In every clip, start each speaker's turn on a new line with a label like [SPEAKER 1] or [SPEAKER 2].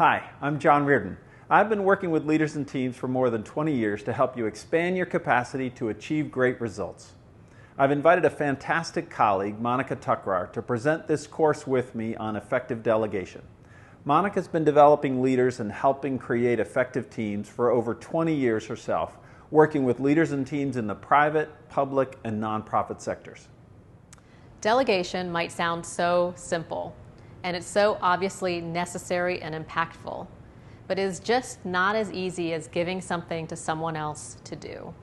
[SPEAKER 1] Hi, I'm John Reardon. I've been working with leaders and teams for more than 20 years to help you expand your capacity to achieve great results. I've invited a fantastic colleague, Monica Tuckrar, to present this course with me on effective delegation. Monica's been developing leaders and helping create effective teams for over 20 years herself, working with leaders and teams in the private, public, and nonprofit sectors.
[SPEAKER 2] Delegation might sound so simple, and it's so obviously necessary and impactful, but it is just not as easy as giving something to someone else to do.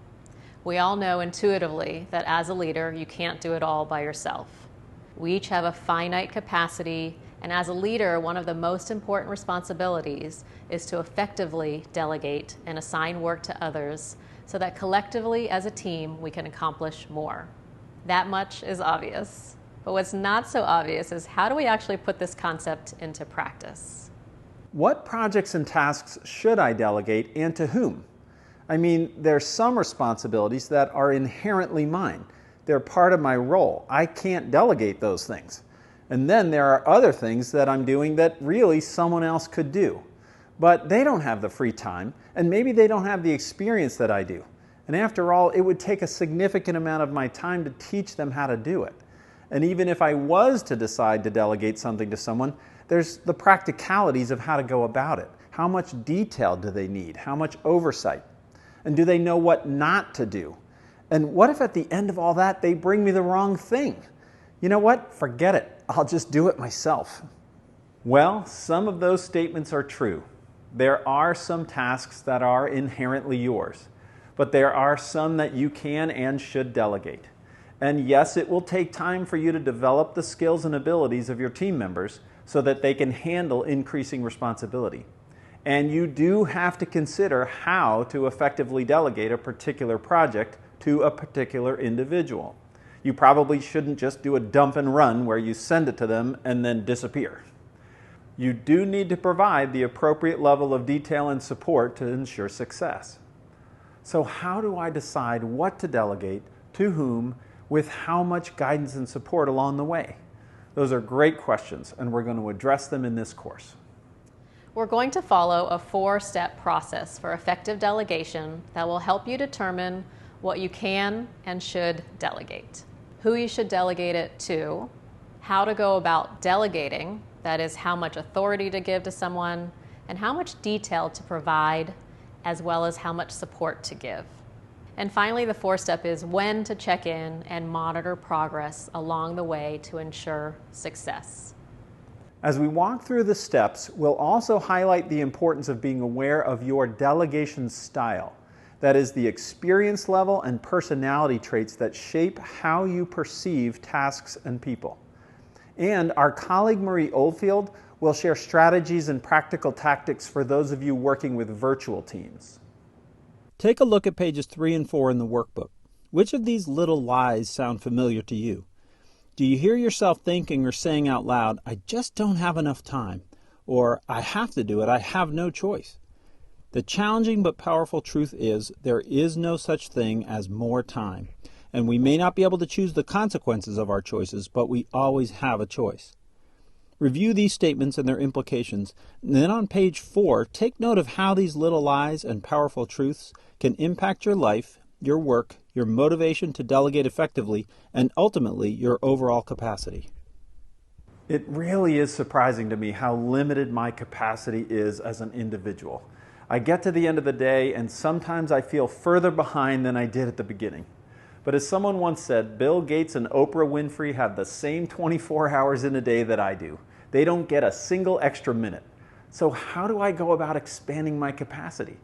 [SPEAKER 2] We all know intuitively that as a leader, you can't do it all by yourself. We each have a finite capacity, and as a leader, one of the most important responsibilities is to effectively delegate and assign work to others so that collectively as a team, we can accomplish more. That much is obvious. But what's not so obvious is how do we actually put this concept into practice?
[SPEAKER 1] What projects and tasks should I delegate and to whom? I mean, there's some responsibilities that are inherently mine. They're part of my role. I can't delegate those things. And then there are other things that I'm doing that really someone else could do. But they don't have the free time, and maybe they don't have the experience that I do. And after all, it would take a significant amount of my time to teach them how to do it. And even if I was to decide to delegate something to someone, there's the practicalities of how to go about it. How much detail do they need? How much oversight? And do they know what not to do? And what if at the end of all that, they bring me the wrong thing? You know what? Forget it. I'll just do it myself. Well, some of those statements are true. There are some tasks that are inherently yours, but there are some that you can and should delegate. And yes, it will take time for you to develop the skills and abilities of your team members so that they can handle increasing responsibility. And you do have to consider how to effectively delegate a particular project to a particular individual. You probably shouldn't just do a dump and run where you send it to them and then disappear. You do need to provide the appropriate level of detail and support to ensure success. So how do I decide what to delegate, to whom, with how much guidance and support along the way? Those are great questions, and we're going to address them in this course.
[SPEAKER 2] We're going to follow a 4-step process for effective delegation that will help you determine what you can and should delegate, who you should delegate it to, how to go about delegating, that is, how much authority to give to someone, and how much detail to provide, as well as how much support to give. And finally, the 4th step is when to check in and monitor progress along the way to ensure success.
[SPEAKER 1] As we walk through the steps, we'll also highlight the importance of being aware of your delegation style. That is, the experience level and personality traits that shape how you perceive tasks and people. And our colleague Marie Oldfield will share strategies and practical tactics for those of you working with virtual teams.
[SPEAKER 3] Take a look at pages 3 and 4 in the workbook. Which of these little lies sound familiar to you? Do you hear yourself thinking or saying out loud, "I just don't have enough time," or "I have to do it, I have no choice"? The challenging but powerful truth is there is no such thing as more time, and we may not be able to choose the consequences of our choices, but we always have a choice. Review these statements and their implications, and then on page 4, take note of how these little lies and powerful truths can impact your life, your work, your motivation to delegate effectively, and ultimately your overall capacity.
[SPEAKER 1] It really is surprising to me how limited my capacity is as an individual. I get to the end of the day and sometimes I feel further behind than I did at the beginning. But as someone once said, Bill Gates and Oprah Winfrey have the same 24 hours in a day that I do. They don't get a single extra minute. So how do I go about expanding my capacity?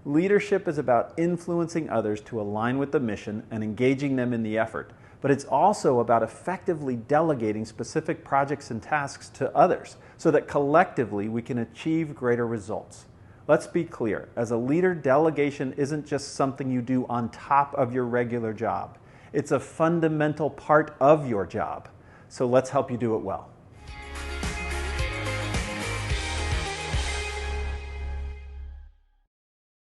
[SPEAKER 1] Leadership is about influencing others to align with the mission and engaging them in the effort. But it's also about effectively delegating specific projects and tasks to others so that collectively we can achieve greater results. Let's be clear, as a leader, delegation isn't just something you do on top of your regular job. It's a fundamental part of your job. So let's help you do it well.